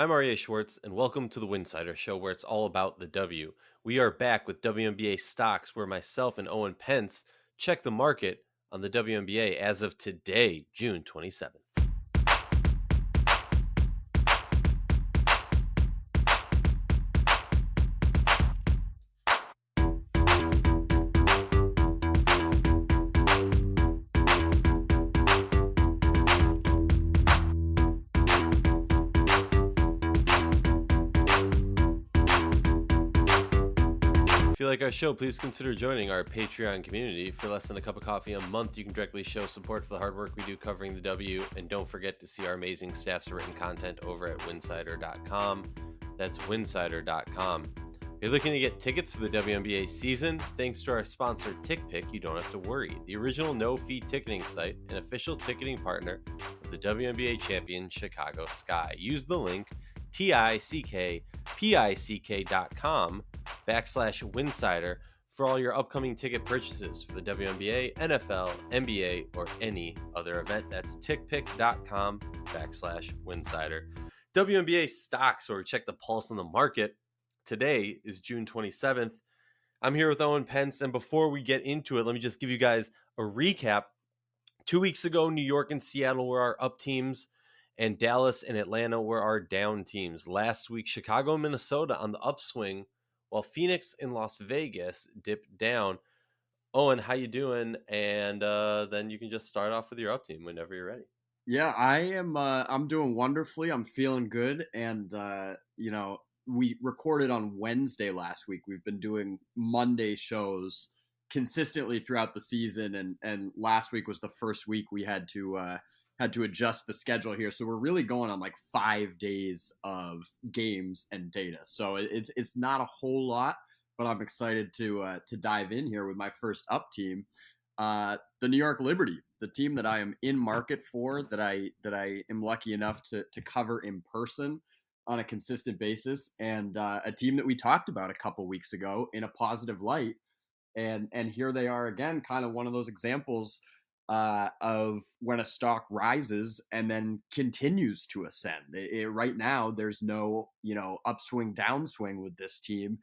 I'm Arya Schwartz, and welcome to the Winsidr Show, where it's all about the W. We are back with WNBA Stocks, where myself and Owen Pence check the market on the WNBA as of today, June 27th. If you like our show, please consider joining our Patreon community. For less than a cup of coffee a month, you can directly show support for the hard work we do covering the W. And don't forget to see our amazing staff's written content over at winsidr.com. That's winsidr.com. If you're looking to get tickets for the WNBA season, thanks to our sponsor TickPick, you don't have to worry. The original no-fee ticketing site and official ticketing partner of the WNBA champion Chicago Sky. Use the link tickpick.com/Winsidr for all your upcoming ticket purchases for the WNBA, NFL, NBA, or any other event. That's tickpick.com/Winsidr. WNBA stocks, where we check the pulse on the market. Today is June 27th. I'm here with Owen Pence, and before we get into it, let me just give you guys a recap. 2 weeks ago, New York and Seattle were our up teams, and Dallas and Atlanta were our down teams. Last week, Chicago and Minnesota on the upswing, while Phoenix and Las Vegas dipped down. Owen, how you doing? And then you can just start off with your up team whenever you're ready. Yeah, I am. I'm doing wonderfully. I'm feeling good, and we recorded on Wednesday last week. We've been doing Monday shows consistently throughout the season, and last week was the first week we had to adjust the schedule here. So we're really going on like 5 days of games and data. So it's not a whole lot, but I'm excited to dive in here with my first up team. The New York Liberty, the team that I am in market for, that I am lucky enough to cover in person on a consistent basis, and a team that we talked about a couple weeks ago in a positive light, and here they are again, kind of one of those examples of when a stock rises and then continues to ascend. Right now, there's no upswing downswing with this team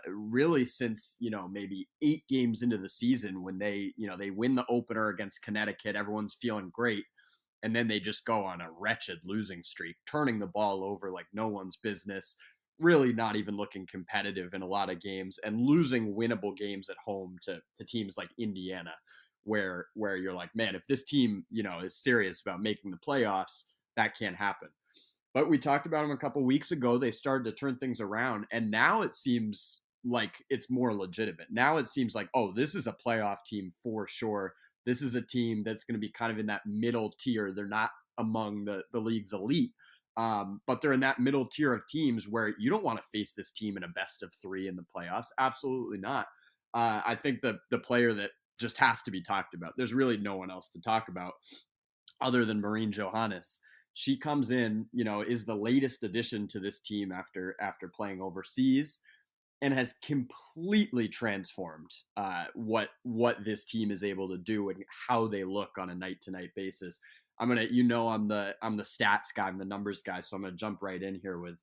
really since maybe 8 games into the season, when they win the opener against Connecticut. Everyone's feeling great, and then they just go on a wretched losing streak, turning the ball over like no one's business, really not even looking competitive in a lot of games, and losing winnable games at home to teams like Indiana, where you're like, man, if this team is serious about making the playoffs, that can't happen. But we talked about them a couple weeks ago. They started to turn things around, and now it seems like it's more legitimate. Now it seems like, oh, this is a playoff team for sure. This is a team that's going to be kind of in that middle tier. They're not among the league's elite, but they're in that middle tier of teams where you don't want to face this team in a best of three in the playoffs. Absolutely not. I think the player that just has to be talked about, there's really no one else to talk about other than Marine Johannes. She comes in, is the latest addition to this team after playing overseas, and has completely transformed what this team is able to do and how they look on a night to night basis. I'm the stats guy, I'm the numbers guy, so I'm gonna jump right in here with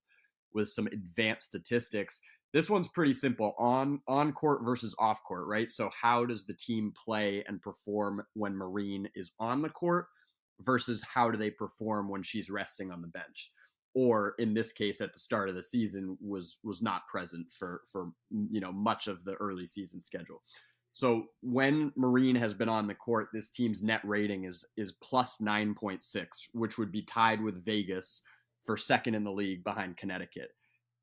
some advanced statistics. This one's pretty simple: on court versus off court, right? So how does the team play and perform when Marine is on the court versus how do they perform when she's resting on the bench, or in this case at the start of the season was not present for much of the early season schedule. So when Marine has been on the court, this team's net rating is plus 9.6, which would be tied with Vegas for second in the league behind Connecticut.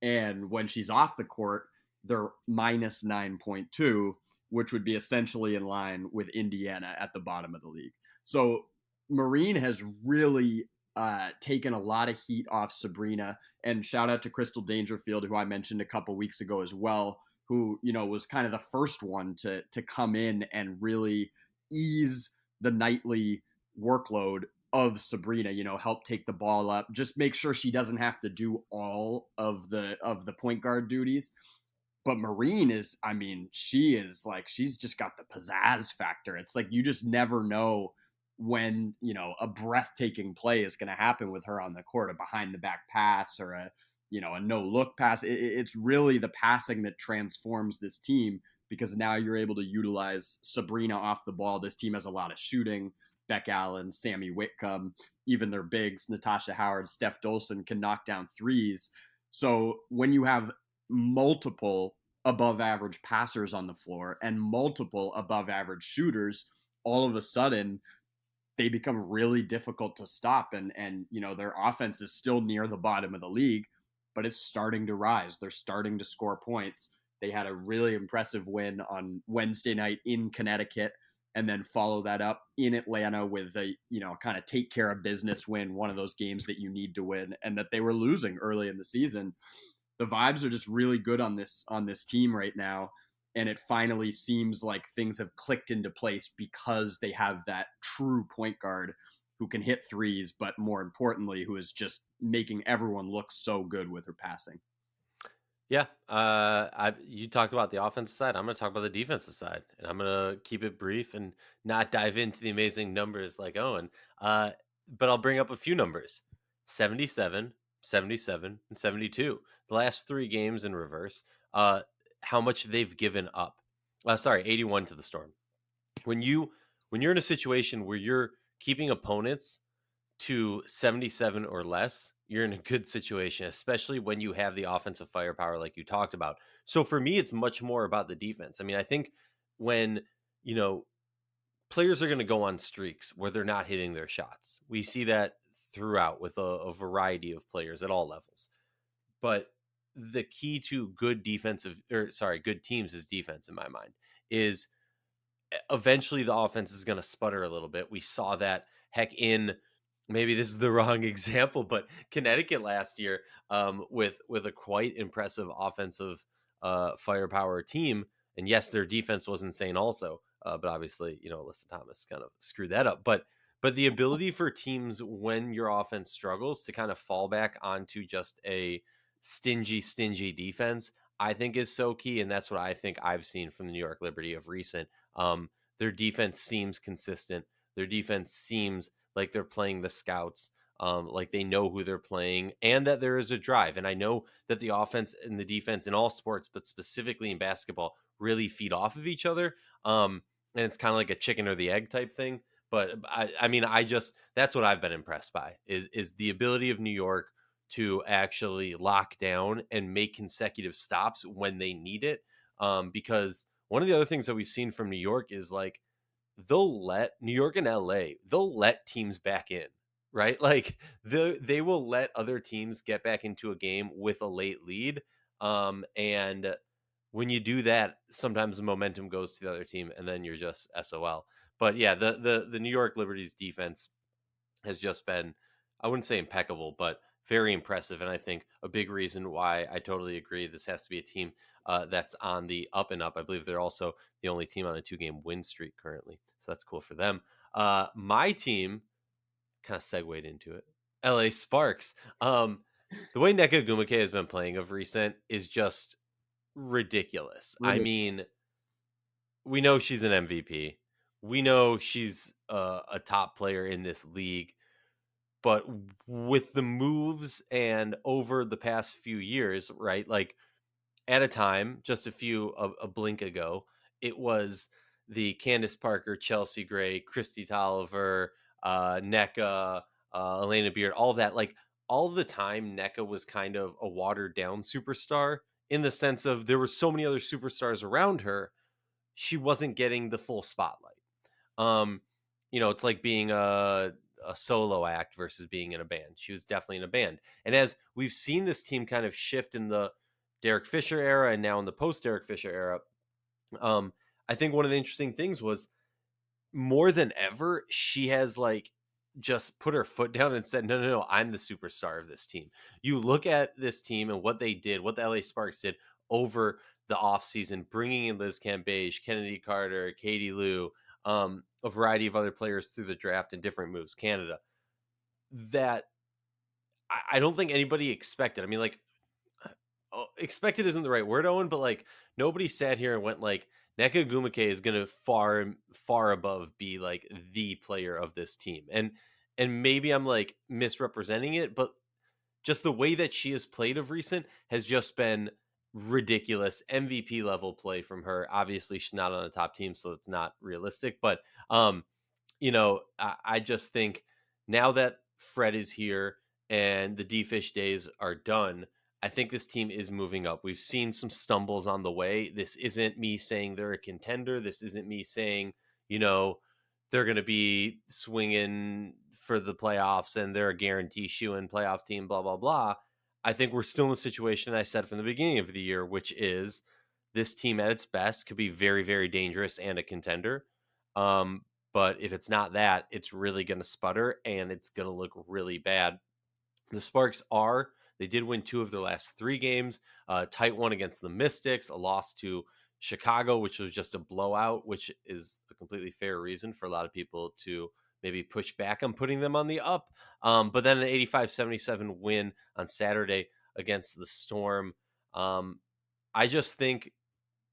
And when she's off the court, they're minus 9.2, which would be essentially in line with Indiana at the bottom of the league. So Marine has really taken a lot of heat off Sabrina, and shout out to Crystal Dangerfield, who I mentioned a couple weeks ago as well, who was kind of the first one to come in and really ease the nightly workload of Sabrina. Help take the ball up, just make sure she doesn't have to do all of the point guard duties. But Marine is, I mean, she's just got the pizzazz factor. It's like you just never know when, a breathtaking play is going to happen with her on the court, a behind the back pass or a no look pass. It's really the passing that transforms this team, because now you're able to utilize Sabrina off the ball. This team has a lot of shooting. Beck Allen, Sammy Whitcomb, even their bigs, Natasha Howard, Steph Dolson can knock down threes. So when you have multiple above average passers on the floor and multiple above average shooters, all of a sudden they become really difficult to stop. And their offense is still near the bottom of the league, but it's starting to rise. They're starting to score points. They had a really impressive win on Wednesday night in Connecticut, and then follow that up in Atlanta with a kind of take care of business win, one of those games that you need to win and that they were losing early in the season. The vibes are just really good on this team right now, and it finally seems like things have clicked into place because they have that true point guard who can hit threes, but more importantly, who is just making everyone look so good with her passing. Yeah, you talk about the offensive side. I'm going to talk about the defensive side, and I'm going to keep it brief and not dive into the amazing numbers like Owen. But I'll bring up a few numbers: 77, 77, and 72. The last three games in reverse. How much they've given up. Sorry, 81 to the Storm. When you're in a situation where you're keeping opponents to 77 or less, you're in a good situation, especially when you have the offensive firepower like you talked about. So for me, it's much more about the defense. I mean, I think when, you know, players are going to go on streaks where they're not hitting their shots, we see that throughout with a variety of players at all levels. But the key to good teams is defense in my mind. Is eventually the offense is going to sputter a little bit. We saw that heck in, maybe this is the wrong example, but Connecticut last year, with a quite impressive offensive firepower team. And yes, their defense was insane also. But obviously, Alyssa Thomas kind of screwed that up. But the ability for teams when your offense struggles to kind of fall back onto just a stingy defense, I think is so key. And that's what I think I've seen from the New York Liberty of recent. Their defense seems consistent. Their defense seems like they're playing the scouts, like they know who they're playing, and that there is a drive. And I know that the offense and the defense in all sports, but specifically in basketball, really feed off of each other. And it's kind of like a chicken or the egg type thing. But I mean, that's what I've been impressed by is the ability of New York to actually lock down and make consecutive stops when they need it. Because one of the other things that we've seen from New York is like they'll let New York and LA, they'll let teams back in, right? Like they will let other teams get back into a game with a late lead. And when you do that, sometimes the momentum goes to the other team and then you're just SOL. But yeah, the New York Liberty's defense has just been, I wouldn't say impeccable, but very impressive. And I think a big reason why I totally agree this has to be a team that's on the up and up. I believe they're also the only team on a 2-game win streak currently. So that's cool for them. My team kind of segued into it. LA Sparks. The way Neka Gumake has been playing of recent is just ridiculous. I Ridiculous. mean, we know she's an MVP. We know she's a top player in this league. But with the moves and over the past few years, right? Like at a time, just a blink ago, it was the Candace Parker, Chelsea Gray, Christy Tolliver, NECA, Elena Beard, all that. Like all the time, NECA was kind of a watered down superstar in the sense of there were so many other superstars around her. She wasn't getting the full spotlight. Um, it's like being a solo act versus being in a band. She was definitely in a band. And as we've seen this team kind of shift in the Derek Fisher era and now in the post Derek Fisher era, I think one of the interesting things was more than ever, she has like just put her foot down and said, no, I'm the superstar of this team. You look at this team and what they did, what the LA Sparks did over the offseason, bringing in Liz Cambage, Kennedy Carter, Katie Lou, a variety of other players through the draft and different moves, Canada, that I don't think anybody expected. I mean, like, expected isn't the right word, Owen, but like nobody sat here and went like Neka Gumake is going to far above be like the player of this team. And maybe I'm like misrepresenting it, but just the way that she has played of recent has just been ridiculous. MVP level play from her. Obviously, she's not on a top team, so it's not realistic. But I just think now that Fred is here and the D-Fish days are done, I think this team is moving up. We've seen some stumbles on the way. This isn't me saying they're a contender. This isn't me saying, you know, they're going to be swinging for the playoffs and they're a guarantee shoe-in playoff team, blah, blah, blah. I think we're still in the situation I said from the beginning of the year, which is this team at its best could be very, very dangerous and a contender. But if it's not that, it's really going to sputter and it's going to look really bad. The Sparks they did win 2 of their last 3 games, tight one against the Mystics, a loss to Chicago, which was just a blowout, which is a completely fair reason for a lot of people to maybe push back on putting them on the up. But then an 85-77 win on Saturday against the Storm. I just think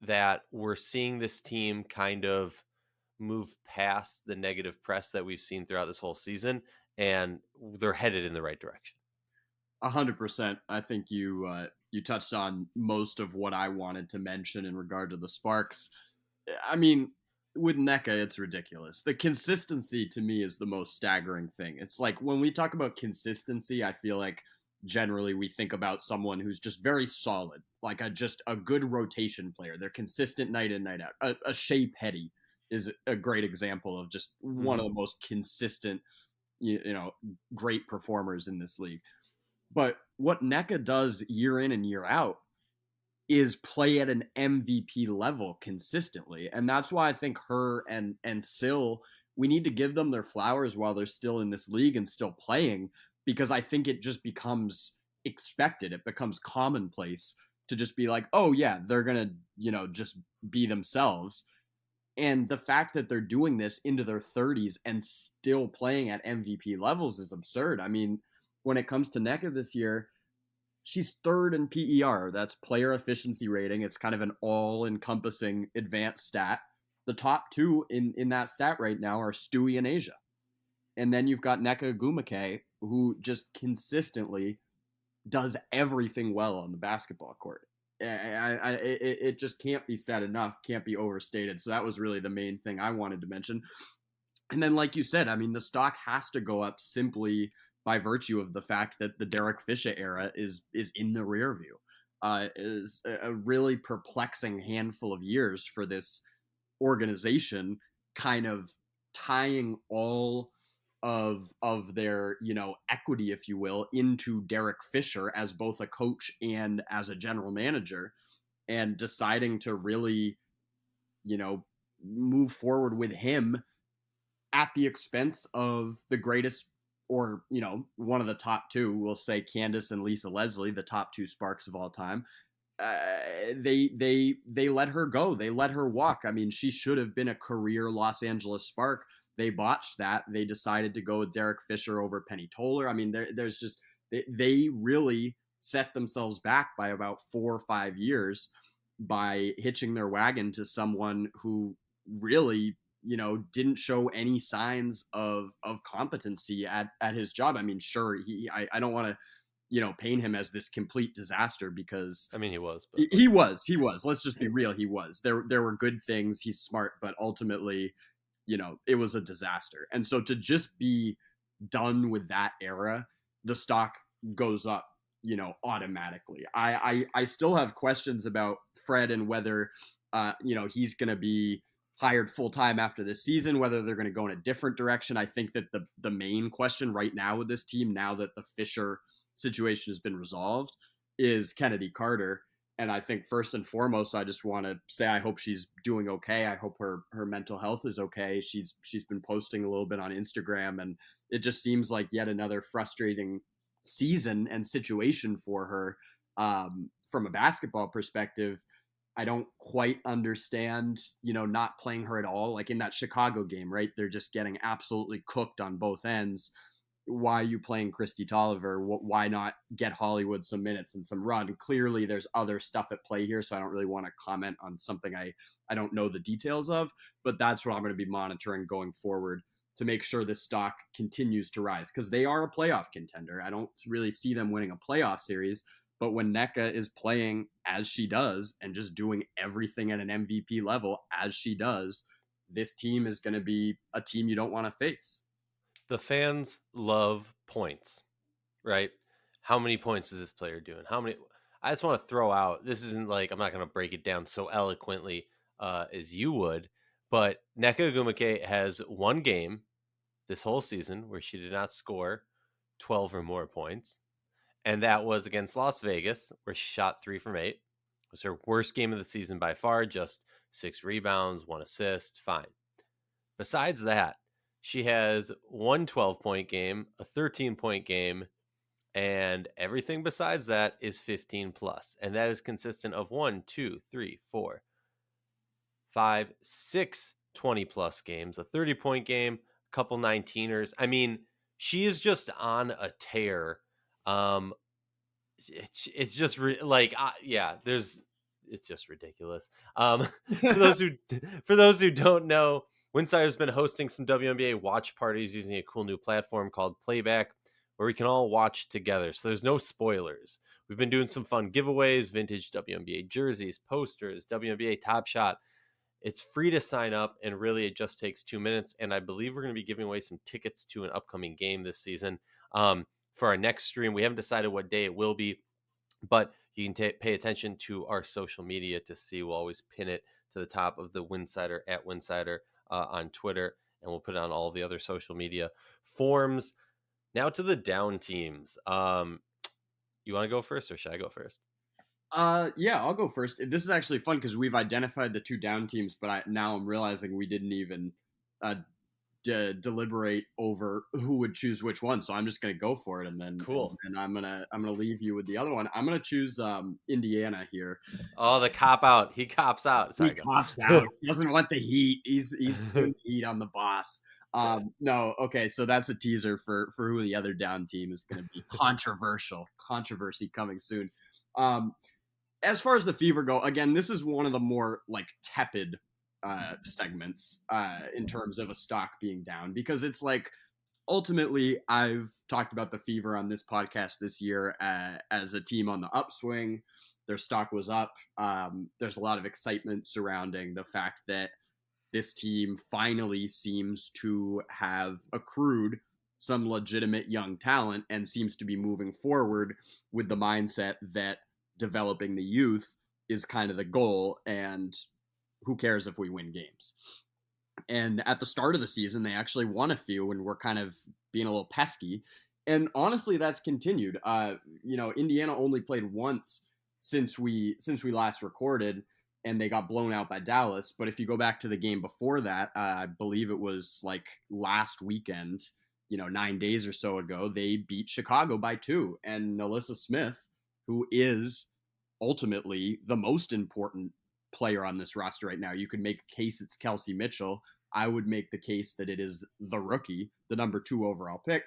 that we're seeing this team kind of move past the negative press that we've seen throughout this whole season, and they're headed in the right direction. 100%. I think you touched on most of what I wanted to mention in regard to the Sparks. I mean, with NECA, it's ridiculous. The consistency to me is the most staggering thing. It's like when we talk about consistency, I feel like generally we think about someone who's just very solid, like just a good rotation player. They're consistent night in, night out. A Shea Petty is a great example of just one of the most consistent, great performers in this league. But what NECA does year in and year out is play at an MVP level consistently. And that's why I think her and Sil, we need to give them their flowers while they're still in this league and still playing, because I think it just becomes expected. It becomes commonplace to just be like, oh yeah, they're going to, just be themselves. And the fact that they're doing this into their 30s and still playing at MVP levels is absurd. I mean, when it comes to NECA this year, she's third in PER. That's player efficiency rating. It's kind of an all-encompassing advanced stat. The top 2 in that stat right now are Stewie and Asia. And then you've got Neka Gumake, who just consistently does everything well on the basketball court. It just can't be said enough, can't be overstated. So that was really the main thing I wanted to mention. And then, like you said, I mean, the stock has to go up simply by virtue of the fact that the Derek Fisher era is in the rear view. Is a really perplexing handful of years for this organization, kind of tying all of their equity, if you will, into Derek Fisher as both a coach and as a general manager, and deciding to really move forward with him at the expense of the greatest, or one of the top 2, we'll say Candace and Lisa Leslie, the top 2 Sparks of all time. They let her go. They let her walk. I mean, she should have been a career Los Angeles Spark. They botched that. They decided to go with Derek Fisher over Penny Toller. I mean, there's just they really set themselves back by about 4 or 5 years by hitching their wagon to someone who really didn't show any signs of competency at his job. I mean, sure, I don't want to paint him as this complete disaster, because I mean, he was, but he was. Let's just be real. He was. There were good things. He's smart, but ultimately, it was a disaster. And so to just be done with that era, the stock goes up, automatically. I still have questions about Fred and whether, he's going to be hired full time after this season, whether they're going to go in a different direction. I think that the main question right now with this team, now that the Fisher situation has been resolved, is Kennedy Carter. And I think first and foremost, I just want to say I hope she's doing okay. I hope her mental health is okay. She's been posting a little bit on Instagram, and it just seems like yet another frustrating season and situation for her. From a basketball perspective, I don't quite understand, not playing her at all. Like in that Chicago game, right? They're just getting absolutely cooked on both ends. why are you playing Christy Tolliver? Why not get Hollywood some minutes and some run? Clearly, there's other stuff at play here, so I don't really want to comment on something I don't know the details of, but that's what I'm going to be monitoring going forward to make sure this stock continues to rise, because they are a playoff contender. I don't really see them winning a playoff series, but when Nneka is playing as she does and just doing everything at an MVP level as she does, this team is going to be a team you don't want to face. The fans love points, right? How many points is this player doing? How many? I just want to throw out. This isn't like I'm not going to break it down so eloquently as you would, but Nneka Ogwumike has one game this whole season where she did not score 12 or more points, and that was against Las Vegas, where she shot 3 from 8. It was her worst game of the season by far, just 6 rebounds, 1 assist, fine. Besides that, she has one 12-point game, a 13-point game, and everything besides that is 15 plus. And that is consistent of 1, 2, 3, 4, 5, 6 20 plus games, a 30-point game, a couple 19ers. I mean, she is just on a tear. It's just yeah, it's just ridiculous. For those who don't know, Winsidr's been hosting some WNBA watch parties using a cool new platform called Playback, where we can all watch together. So there's no spoilers. We've been doing some fun giveaways, vintage WNBA jerseys, posters, WNBA Top Shot. It's free to sign up, and really it just takes 2 minutes. And I believe we're going to be giving away some tickets to an upcoming game this season. For our next stream, we haven't decided what day it will be, but you can pay attention to our social media to see. We'll always pin it to the top of the Winsidr at Winsidr on Twitter, and we'll put it on all the other social media forms. Now to the down teams. You want to go first, or should I go first? Yeah, I'll go first. This is actually fun because we've identified the 2 down teams, but now I'm realizing we didn't even deliberate over who would choose which one. So I'm just gonna go for it, and then Cool. and I'm gonna leave you with the other one. I'm gonna choose Indiana here. Oh, the cop out. He cops out. Sorry, He cops out. He doesn't want the heat. He's putting the heat on the boss. No, okay, so that's a teaser for who the other down team is going to be. Controversy coming soon. As far as the Fever go, again, this is one of the more like tepid segments in terms of a stock being down, because it's like ultimately I've talked about the Fever on this podcast this year as a team on the upswing. Their stock was up. There's a lot of excitement surrounding the fact that this team finally seems to have accrued some legitimate young talent and seems to be moving forward with the mindset that developing the youth is kind of the goal, and who cares if we win games. And at the start of the season, they actually won a few and were kind of being a little pesky. And honestly, that's continued. Indiana only played once since we last recorded, and they got blown out by Dallas. But if you go back to the game before that, I believe it was like last weekend, 9 days or so ago, they beat Chicago by 2. And Alyssa Smith, who is ultimately the most important player on this roster right now, you could make a case it's Kelsey Mitchell. I would make the case that it is the rookie, the number 2 overall pick.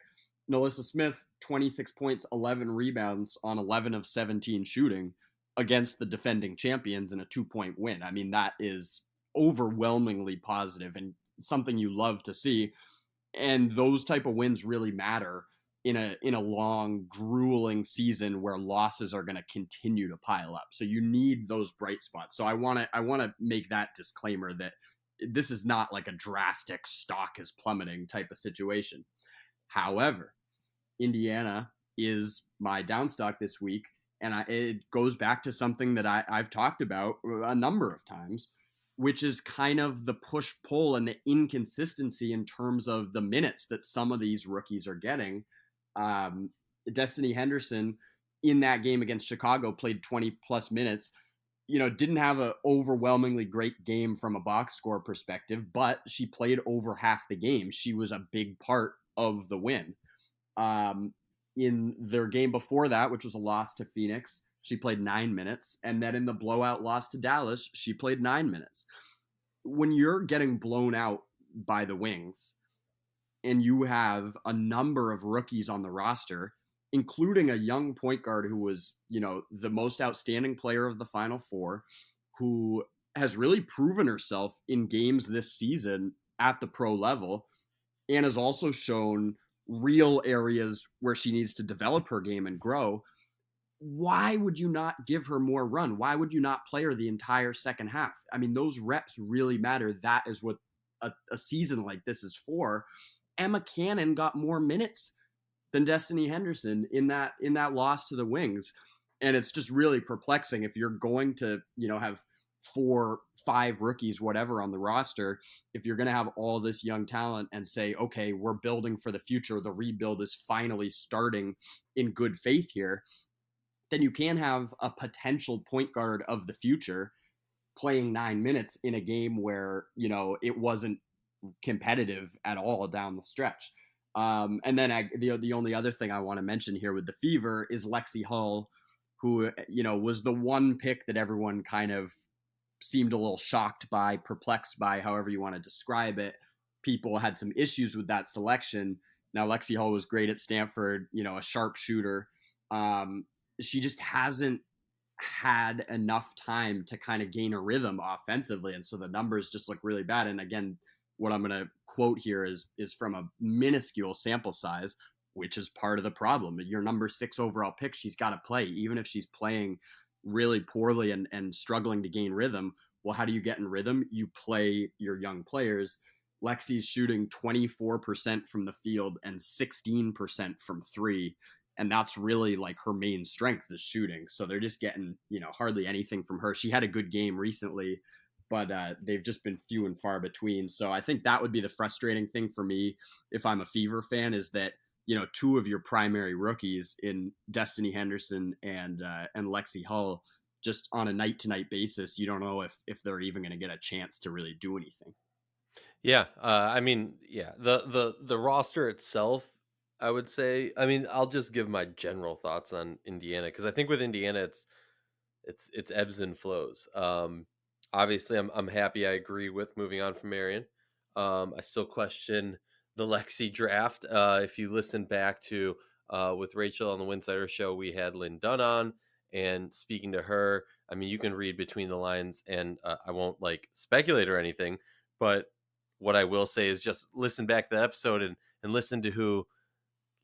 Alyssa Smith, 26 points, 11 rebounds on 11 of 17 shooting against the defending champions in a 2-point win. I mean, that is overwhelmingly positive and something you love to see. And those type of wins really matter in a long, grueling season where losses are going to continue to pile up. So you need those bright spots. So I want to make that disclaimer that this is not like a drastic stock is plummeting type of situation. However, Indiana is my down stock this week, and it goes back to something that I've talked about a number of times, which is kind of the push-pull and the inconsistency in terms of the minutes that some of these rookies are getting. Destiny Henderson in that game against Chicago played 20-plus minutes. Didn't have an overwhelmingly great game from a box score perspective, but she played over half the game. She was a big part of the win. In their game before that, which was a loss to Phoenix, she played 9 minutes. And then in the blowout loss to Dallas, she played 9 minutes. When you're getting blown out by the Wings, and you have a number of rookies on the roster, including a young point guard who was, the most outstanding player of the Final Four, who has really proven herself in games this season at the pro level, and has also shown real areas where she needs to develop her game and grow. Why would you not give her more run? Why would you not play her the entire second half? I mean, those reps really matter. That is what a season like this is for. Emma Cannon got more minutes than Destiny Henderson in that loss to the Wings. And it's just really perplexing if you're going to, have 4, 5 rookies, whatever, on the roster. If you're going to have all this young talent and say, okay, we're building for the future, the rebuild is finally starting in good faith here, then you can have a potential point guard of the future playing 9 minutes in a game where, it wasn't competitive at all down the stretch. And then the only other thing I want to mention here with the Fever is Lexi Hull, who, was the one pick that everyone kind of seemed a little shocked by, perplexed by, however you want to describe it. People had some issues with that selection. Now, Lexi Hull was great at Stanford, a sharp shooter. She just hasn't had enough time to kind of gain a rhythm offensively, and so the numbers just look really bad. And again, what I'm going to quote here is from a minuscule sample size, which is part of the problem. Your number 6 overall pick, she's got to play, even if she's playing really poorly and struggling to gain rhythm. Well, how do you get in rhythm? You play your young players. Lexi's shooting 24% from the field and 16% from three. And that's really like her main strength is shooting. So they're just getting, hardly anything from her. She had a good game recently, but they've just been few and far between. So I think that would be the frustrating thing for me if I'm a Fever fan, is that, two of your primary rookies in Destiny Henderson and Lexi Hull, just on a night to night basis, you don't know if they're even going to get a chance to really do anything. Yeah, I mean, yeah, the roster itself, I would say. I mean, I'll just give my general thoughts on Indiana because I think with Indiana, it's ebbs and flows. Obviously, I'm happy. I agree with moving on from Marion. I still question the Lexi draft. If you listen back to with Rachel on the Winsidr show, we had Lynn Dunn on, and speaking to her, I mean, you can read between the lines, and I won't like speculate or anything, but what I will say is just listen back to the episode and listen to who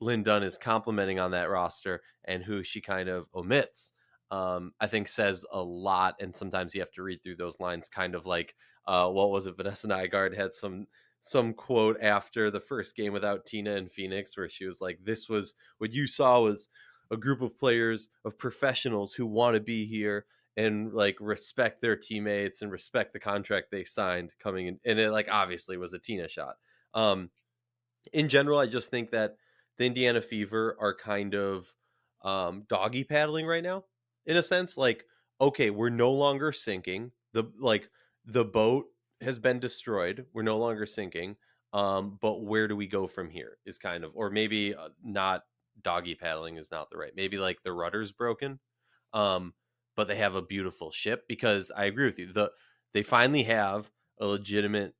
Lynn Dunn is complimenting on that roster and who she kind of omits. I think says a lot, and sometimes you have to read through those lines, kind of like what was it? Vanessa Nygaard had some quote after the first game without Tina in Phoenix, where she was like, "This was what you saw was a group of players, of professionals who want to be here and like respect their teammates and respect the contract they signed coming in." And it like obviously was a Tina shot. In general, I just think that the Indiana Fever are kind of doggy paddling right now, in a sense. Like, okay, we're no longer sinking. The boat has been destroyed. We're no longer sinking. But where do we go from here? Is kind of, or maybe not doggy paddling is not the right. Maybe like the rudder's broken. Um, but they have a beautiful ship because I agree with you. They finally have a legitimate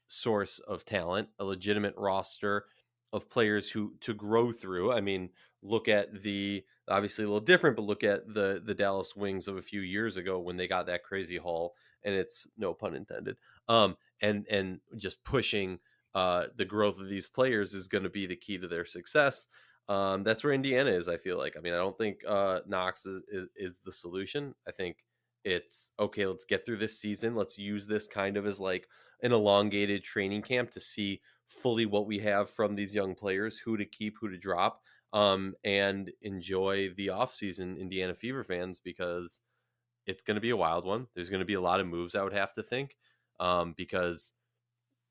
source of talent, a legitimate roster of players who to grow through. I mean, look at the obviously a little different, but look at the Dallas Wings of a few years ago when they got that crazy haul, and it's no pun intended. And just pushing the growth of these players is going to be the key to their success. That's where Indiana is. I feel like. I mean, I don't think Knox is the solution. I think it's okay. Let's get through this season. Let's use this kind of as like an elongated training camp to see fully what we have from these young players, who to keep, who to drop, and enjoy the offseason, Indiana Fever fans, because it's going to be a wild one. There's going to be a lot of moves, I would have to think, because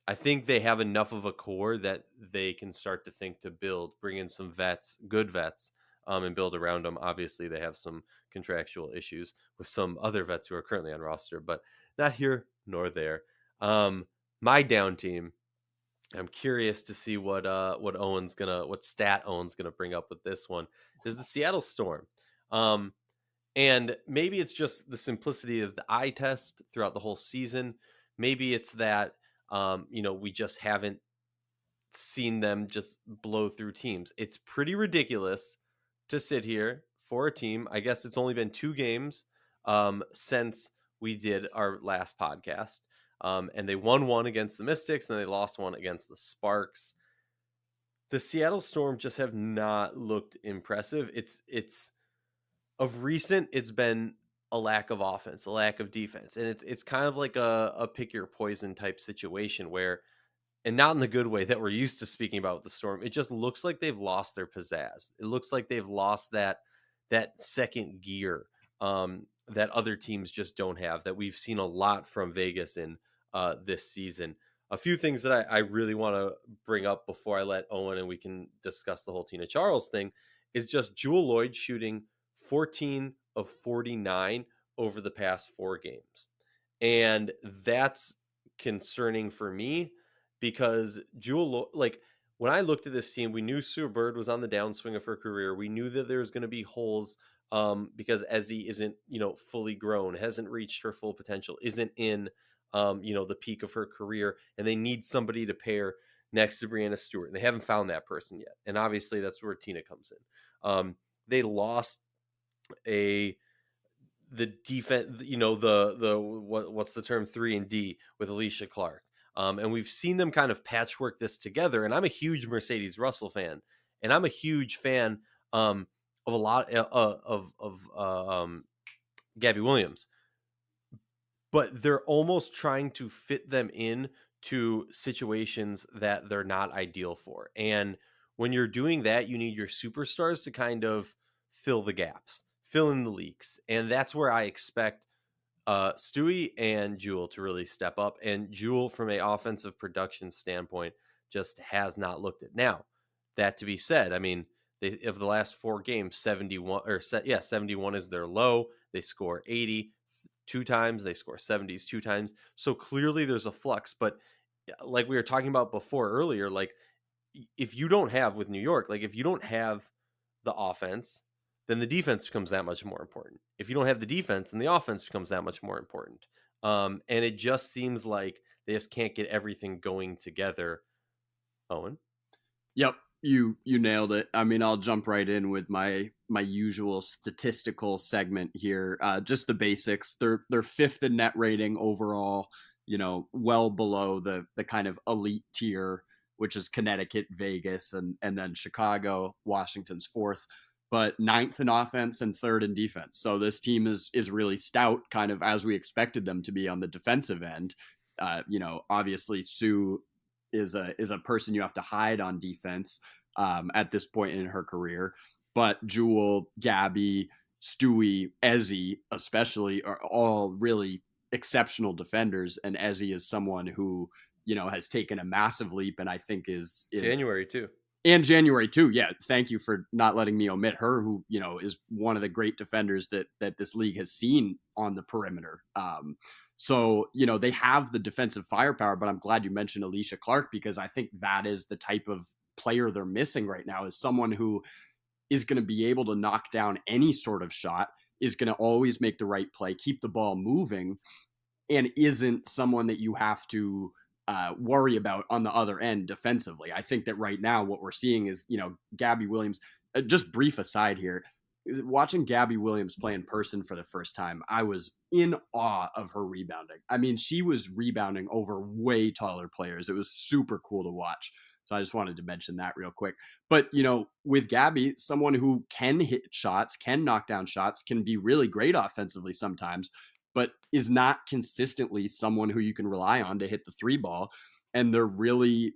I think they have enough of a core that they can start to think to bring in some vets, good vets, and build around them. Obviously, they have some contractual issues with some other vets who are currently on roster, but not here nor there. My down team, I'm curious to see what stat Owen's gonna bring up with this one, is the Seattle Storm. And maybe it's just the simplicity of the eye test throughout the whole season. Maybe it's that we just haven't seen them just blow through teams. It's pretty ridiculous to sit here for a team. I guess it's only been 2 games since we did our last podcast. And they won one against the Mystics and they lost one against the Sparks. The Seattle Storm just have not looked impressive. It's of recent, it's been a lack of offense, a lack of defense. And it's kind of like a pick your poison type situation where, and not in the good way that we're used to speaking about with the Storm. It just looks like they've lost their pizzazz. It looks like they've lost that second gear that other teams just don't have. That we've seen a lot from Vegas in this season. A few things that I really want to bring up before I let Owen and we can discuss the whole Tina Charles thing is just Jewel Lloyd shooting 14 of 49 over the past 4 games, and that's concerning for me because Jewel, like when I looked at this team, we knew Sue Bird was on the downswing of her career. We knew that there was going to be holes because Ezzy isn't, fully grown, hasn't reached her full potential, isn't in, the peak of her career, and they need somebody to pair next to Brianna Stewart. And they haven't found that person yet. And obviously that's where Tina comes in. They lost the defense, what's the term, 3-and-D with Alicia Clark. And we've seen them kind of patchwork this together. And I'm a huge Mercedes Russell fan, and I'm a huge fan of a lot of Gabby Williams. But they're almost trying to fit them in to situations that they're not ideal for. And when you're doing that, you need your superstars to kind of fill the gaps, fill in the leaks. And that's where I expect Stewie and Jewel to really step up. And Jewel, from a offensive production standpoint, just has not looked at. Now, that to be said, I mean, of the last 4 games, 71 is their low. They score 80 2 times, they score 70s 2 times. So clearly there's a flux. But like we were talking about before earlier, like if you don't have with New York, like if you don't have the offense, then the defense becomes that much more important. If you don't have the defense, then the offense becomes that much more important. And it just seems like they just can't get everything going together. Owen? Yep, you nailed it. I mean, I'll jump right in with my usual statistical segment here. Just the basics. They're fifth in net rating overall. Well below the kind of elite tier, which is Connecticut, Vegas, and then Chicago. Washington's fourth, but ninth in offense and third in defense. So this team is really stout, kind of as we expected them to be on the defensive end. Obviously Sue is a person you have to hide on defense at this point in her career. But Jewel, Gabby, Stewie, Ezzy, especially, are all really exceptional defenders. And Ezzy is someone who, has taken a massive leap, and I think is January too. And January too. Yeah, thank you for not letting me omit her, who is one of the great defenders that this league has seen on the perimeter. So they have the defensive firepower, but I'm glad you mentioned Alicia Clark, because I think that is the type of player they're missing right now, is someone who is going to be able to knock down any sort of shot, is going to always make the right play, keep the ball moving, and isn't someone that you have to worry about on the other end defensively. I think that right now what we're seeing is, Gabby Williams, just brief aside here, watching Gabby Williams play in person for the first time, I was in awe of her rebounding. I mean, she was rebounding over way taller players. It was super cool to watch. So I just wanted to mention that real quick. But, with Gabby, someone who can hit shots, can knock down shots, can be really great offensively sometimes, but is not consistently someone who you can rely on to hit the 3 ball. And they're really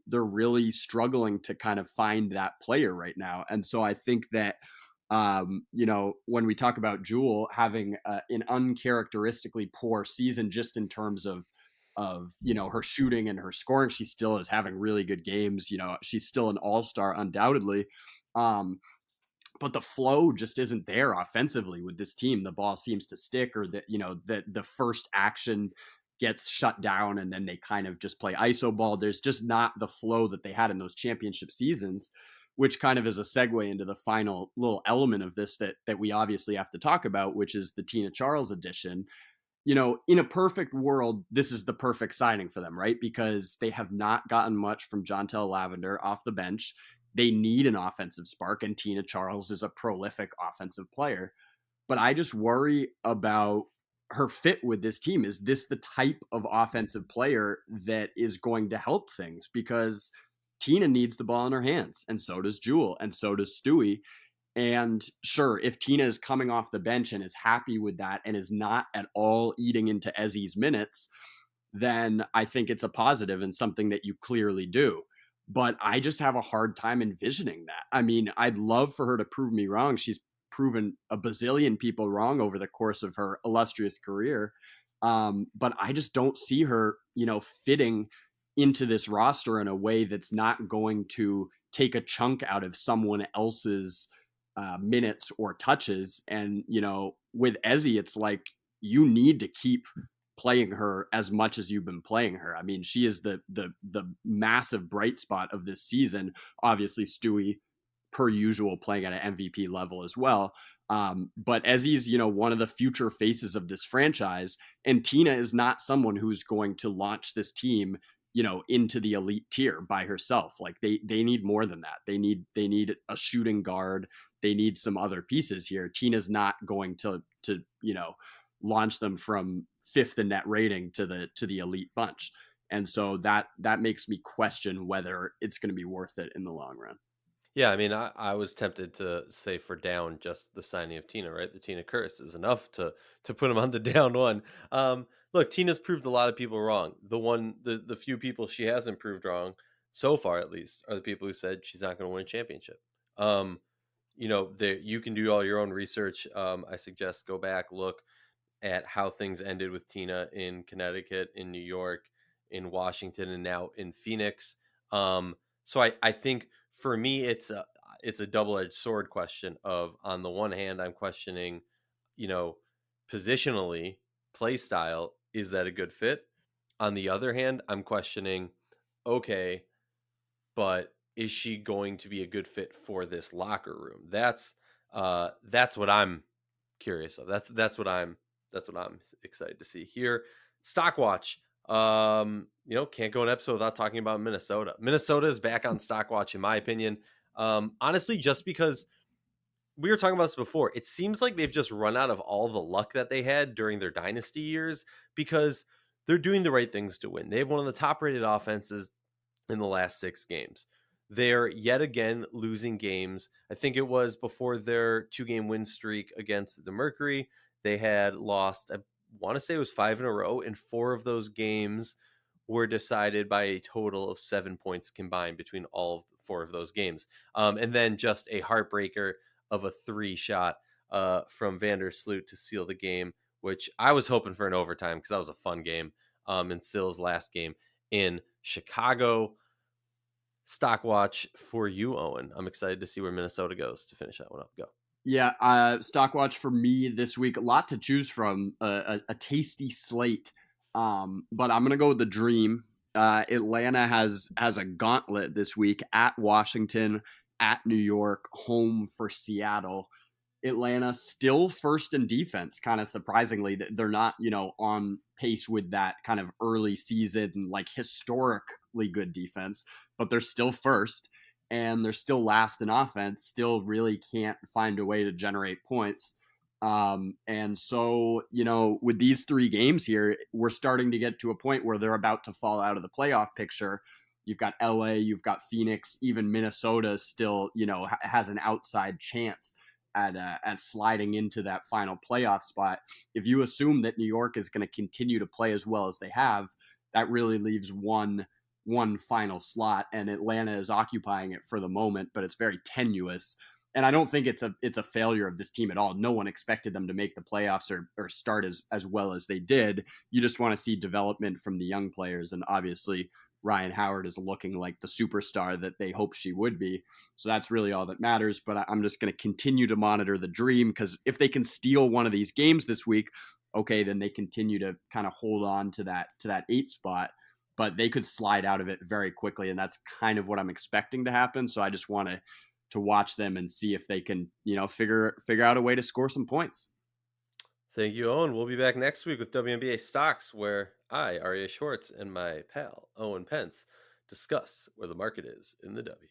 struggling to kind of find that player right now. And so I think that, when we talk about Jewel having an uncharacteristically poor season, just in terms of her shooting and her scoring, she still is having really good games. She's still an all-star undoubtedly. But the flow just isn't there offensively with this team. The ball seems to stick, or that, the first action gets shut down and then they kind of just play iso ball. There's just not the flow that they had in those championship seasons, which kind of is a segue into the final little element of this that we obviously have to talk about, which is the Tina Charles edition. in a perfect world, this is the perfect signing for them, right? Because they have not gotten much from Jontel Lavender off the bench. They need an offensive spark, and Tina Charles is a prolific offensive player. But I just worry about her fit with this team. Is this the type of offensive player that is going to help things? Because Tina needs the ball in her hands, and so does Jewel, and so does Stewie. And sure, if Tina is coming off the bench and is happy with that and is not at all eating into Ezzy's minutes, then I think it's a positive and something that you clearly do. But I just have a hard time envisioning that. I mean, I'd love for her to prove me wrong. She's proven a bazillion people wrong over the course of her illustrious career. But I just don't see her, fitting into this roster in a way that's not going to take a chunk out of someone else's minutes or touches. And, with Ezzy, it's like you need to keep playing her as much as you've been playing her. I mean, she is the massive bright spot of this season. Obviously, Stewie, per usual, playing at an MVP level as well. But Ezzy's, one of the future faces of this franchise, and Tina is not someone who's going to launch this team, into the elite tier by herself. Like they need more than that. They need a shooting guard. They need some other pieces here. Tina's not going to launch them from fifth in net rating to the elite bunch. And so that makes me question whether it's going to be worth it in the long run. Yeah, I mean, I was tempted to say for down just the signing of Tina, right? The Tina curse is enough to put him on the down one. Look, Tina's proved a lot of people wrong. The few people she hasn't proved wrong so far, at least, are the people who said she's not going to win a championship. You can do all your own research. I suggest go back, look at how things ended with Tina in Connecticut, in New York, in Washington, and now in Phoenix. So I think for me it's a double-edged sword question of, on the one hand, I'm questioning, you know, positionally, play style, is that a good fit? On the other hand, I'm questioning, okay, but is she going to be a good fit for this locker room? That's what I'm curious of. That's what I'm excited to see here. Stock watch. Can't go an episode without talking about Minnesota. Minnesota is back on stock watch, in my opinion. Honestly, just because we were talking about this before, it seems like they've just run out of all the luck that they had during their dynasty years, because they're doing the right things to win. They have one of the top rated offenses in the last 6 games. They're yet again losing games. I think it was before their 2-game win streak against the Mercury. They had lost, I want to say it was 5 in a row, and 4 of those games were decided by a total of 7 points combined between all 4 of those games. And then just a heartbreaker of a 3 shot from Vandersloot to seal the game, which I was hoping for an overtime because that was a fun game. And Sill's last game in Chicago. Stock watch for you, Owen. I'm excited to see where Minnesota goes to finish that one up. Go. Yeah, stock watch for me this week. A lot to choose from. A tasty slate. But I'm gonna go with the dream. Atlanta has a gauntlet this week at Washington, at New York, home for Seattle. Atlanta still first in defense, kind of surprisingly. That they're not, on pace with that kind of early season, like historically good defense, but they're still first, and they're still last in offense, still really can't find a way to generate points. And so, with these 3 games here, we're starting to get to a point where they're about to fall out of the playoff picture. You've got LA, you've got Phoenix, even Minnesota still, has an outside chance at sliding into that final playoff spot. If you assume that New York is going to continue to play as well as they have, that really leaves one final slot, and Atlanta is occupying it for the moment, but it's very tenuous. And I don't think it's a failure of this team at all. No one expected them to make the playoffs or start as well as they did. You just want to see development from the young players, and obviously Ryan Howard is looking like the superstar that they hoped she would be. So that's really all that matters. But I'm just going to continue to monitor the dream, because if they can steal one of these games this week, okay, then they continue to kind of hold on to that 8 spot. But they could slide out of it very quickly, and that's kind of what I'm expecting to happen. So I just want to watch them and see if they can, figure out a way to score some points. Thank you, Owen. We'll be back next week with WNBA Stocks, where I, Arya Schwartz, and my pal, Owen Pence, discuss where the market is in the W.